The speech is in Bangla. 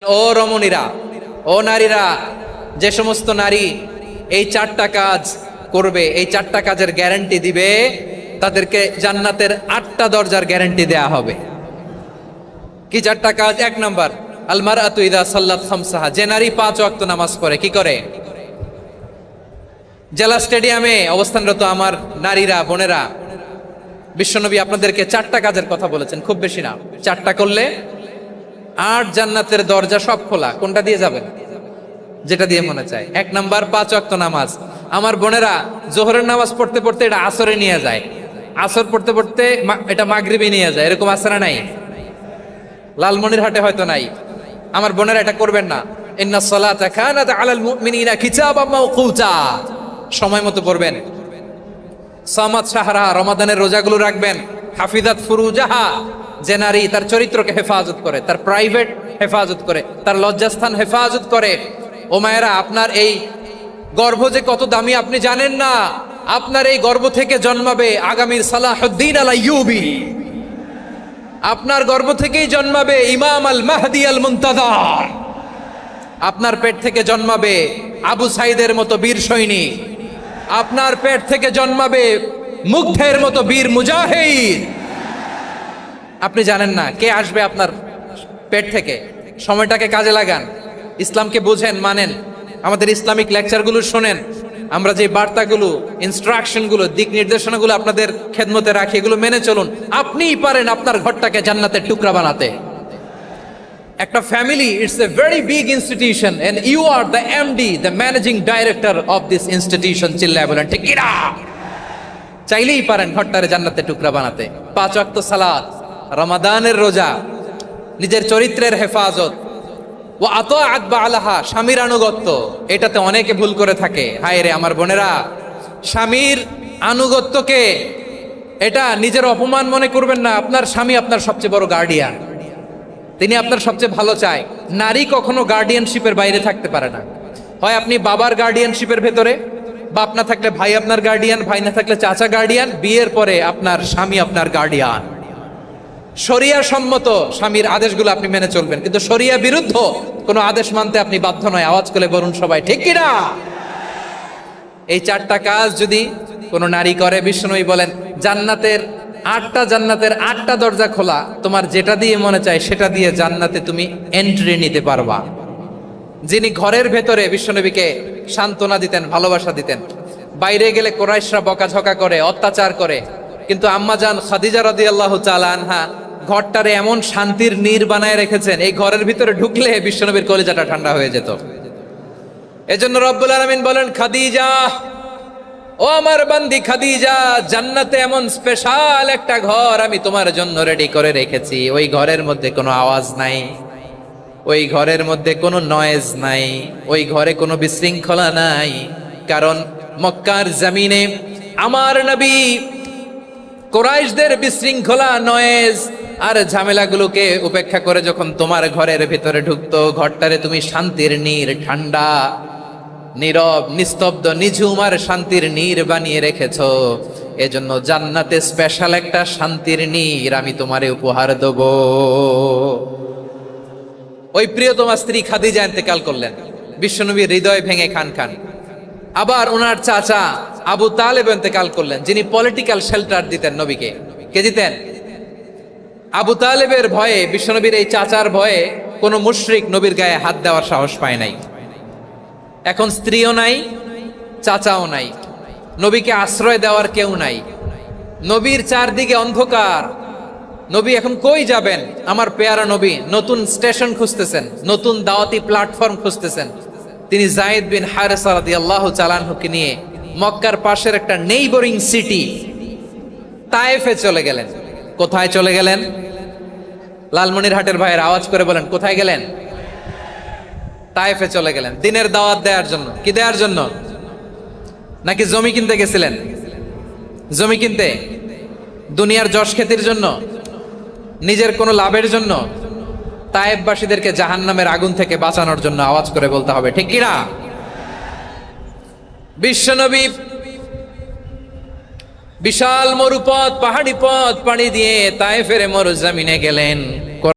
ও রমণীরা, ও নারীরা, যে সমস্ত নারী এই চারটা কাজ করবে, এই চারটা কাজের গ্যারান্টি দিবে, তাদেরকে জান্নাতের 8টা দরজার গ্যারান্টি দেয়া হবে। কি চারটা কাজ? 1 নাম্বার, আল মারআতু ইযা সাল্লাত খামসাহা, যে নারী 5 ওয়াক্ত নামাজ পড়ে। কি করে? জেলা স্টেডিয়ামে অবস্থানরত আমার নারীরা, বোনেরা, বিশ্বনবী আপনাদেরকে 4টা কাজের কথা বলেছেন, খুব বেশি না। 4টা করলে 8 জান্নাতের দরজা সব খোলা। কোনটা দিয়ে যাবেন? যেটা দিয়ে মনে চায়। 1 নাম্বার 5 ওয়াক্ত নামাজ। আমার বোনেরা জোহরের নামাজ পড়তে পড়তে এটা আসরে নিয়ে যায়, আসর পড়তে পড়তে এটা মাগরিবে নিয়ে যায়। এরকম আছে না নাই? লালমনিরহাটে হয়তো নাই। আমার বোনেরা এটা করবেন না। ইন্নাস সালাতা কানাত আলাল মুমিনিনা কিতাবাম মাওকুতা, সময় মতো পড়বেন। সামাত শাহরা, রমাদানের রোজাগুলো রাখবেন। হাফিজাত ফুরুজাহা, যে নারী তার চরিত্রকে হেফাজত করে, তার প্রাইভেট হেফাজত করে, তার লজ্জাস্থান হেফাজত করে। ও মায়েরা, আপনার এই গর্ভ যে কত দামি আপনি জানেন না। আপনার এই গর্ভ থেকে জন্মাবে আগামীর সালাহুদ্দিন আল আইয়ুবী। আপনার গর্ভ থেকেই জন্মাবে ইমাম আল মাহদি আল মুনতাজার। আপনার পেট থেকে জন্মাবে আবু সাইদের মতো বীর সৈনিক। আপনার পেট থেকে জন্মাবে মুগ্ধের মতো বীর মুজাহিদ। আপনি জানেন না কে আসবে আপনার পেট থেকে। সময়টাকে কাজে লাগান, ইসলামকে বুঝেন, মানেন, আমাদের ইসলামিক লেকচারগুলো শোনেন। আমরা যে বার্তাগুলো, ইনস্ট্রাকশনগুলো, দিক নির্দেশনাগুলো আপনাদের খেদমতে রাখি, এগুলো মেনে চলুন। আপনিই পারেন আপনার ঘরটাকে জান্নাতের টুকরা বানাতে। একটা family, it's a very big institution and you are the MD, the managing director of this institution. চিল্লায় বলেন ঠিক কিনা? চাইলেই পারেন ঘরটারে জান্নাতের টুকরা বানাতে। 5 ওয়াক্ত সালাত, রমাদানের রোজা, নিজের চরিত্রের হেফাজত, ও আতাআত বালাহা, স্বামীর আনুগত্য। এটাতে অনেকে ভুল করে থাকে। হায় রে আমার বোনেরা, স্বামীর আনুগত্যকে এটা নিজের অপমান মনে করবেন না। আপনার স্বামী আপনার সবচেয়ে বড় গার্ডিয়ান, তিনি আপনার সবচেয়ে ভালো চায়। নারী কখনো গার্ডিয়ানশিপের বাইরে থাকতে পারে না। হয় আপনি বাবার গার্ডিয়ানশিপের ভেতরে, বাপ না থাকলে ভাই আপনার গার্ডিয়ান, ভাই না থাকলে চাচা গার্ডিয়ান, বিয়ের পরে আপনার স্বামী আপনার গার্ডিয়ান। শরিয়া সম্মত স্বামীর আদেশগুলো আপনি মেনে চলবেন, কিন্তু শরিয়া বিরুদ্ধ কোনো আদেশ মানতে আপনি বাধ্য নয়। আওয়াজ করে বলুন সবাই ঠিক কিনা? এই 4টা কাজ যদি কোনো নারী করে, বিশ্বনবী বলেন জান্নাতের 8টা দরজা খোলা। তোমার যেটা দিয়ে মনে চায় সেটা দিয়ে জান্নাতে তুমি এন্ট্রি নিতে পারবা। যিনি ঘরের ভেতরে বিশ্বনবীকে সান্ত্বনা দিতেন, ভালোবাসা দিতেন। বাইরে গেলে কোরাইশরা বকাঝকা করে, অত্যাচার করে, কিন্তু আম্মাজান খাদিজা রাদিয়াল্লাহু তাআলা আনহা ঘরটারে এমন শান্তির নীড় বানায় রেখেছেন, এই ঘরের ভিতরে ঢুকলে বিশ্বনবীর কলিজাটা ঠান্ডা হয়ে যেত। এজন্য রব্বুল আলামিন বলেন, খাদিজা, ও আমার বান্দি খাদিজা, জান্নাতে এমন স্পেশাল একটা ঘর আমি তোমার জন্য রেডি করে রেখেছি। ওই ঘরের মধ্যে কোনো আওয়াজ নাই, ওই ঘরের মধ্যে কোনো নয়েজ নাই, ওই ঘরে কোনো বিশৃঙ্খলা নাই। কারণ মক্কার জমিনে আমার নবী কুরাইশদের বিশৃঙ্খলা, নয়েজ আর ঝামেলাগুলোকে উপেক্ষা করে যখন তোমার ঘরের ভিতরে ঢুকতো, ঘরটারে তুমি শান্তির নীড়, ঠান্ডা, নীরব, নিস্তব্ধ, নিঝুম আর শান্তির নীড় বানিয়ে রেখেছো। এজন্য জান্নাতে স্পেশাল একটা শান্তির নীড় আমি তোমারে উপহার দেব। ওই প্রিয়তমা স্ত্রী খাদিজা ইন্তেকাল করলেন, বিশ্বনবীর হৃদয় ভেঙে খান খান। আবার ওনার চাচা আবু তালেব ইন্তেকাল করলেন, যিনি পলিটিক্যাল শেল্টার দিতেন নবীকে। কে দিতেন? আবু তালেবের ভয়ে, বিশ্বনবীর এই চাচার ভয়ে কোনো মুশরিক নবীর গায়ে হাত দেওয়ার সাহস পায় নাই। এখন স্ত্রীও নাই, চাচাও নাই, নবীকে আশ্রয় দেওয়ার কেউ নাই। নবীর চারদিকে অন্ধকার। নবী এখন কই যাবেন? আমার পেয়ারা নবী নতুন স্টেশন খুঁজতেছেন, নতুন দাওয়াতি প্ল্যাটফর্ম খুঁজতেছেন। তিনি যায়েদ বিন হারেসা রাদিয়াল্লাহু তাআলা আনহুকে নিয়ে মক্কার পাশের একটা নেইবরিং সিটি তায়েফে চলে গেলেন। কোথায় চলে গেলেন? লালমনিরহাটের ভাইয়ের আওয়াজ করে বলেন, কোথায় গেলেন? তায়েফে চলে গেলেন দিনের দাওয়াত দেওয়ার জন্য। কি দেওয়ার জন্য? নাকি জমি কিনতে গেছিলেন? জমি কিনতে? দুনিয়ার যশ খ্যাতির জন্য? নিজের কোনো লাভের জন্য? তায়েফবাসীদেরকে জাহান্নামের আগুন থেকে বাঁচানোর জন্য। আওয়াজ করে বলতে হবে ঠিক কিনা? বিশ্বনবী বিশাল মরুপথ, পাহাড়ি পথ পাড়ি দিয়ে তায়েফের মরুজমিনে গেলেন।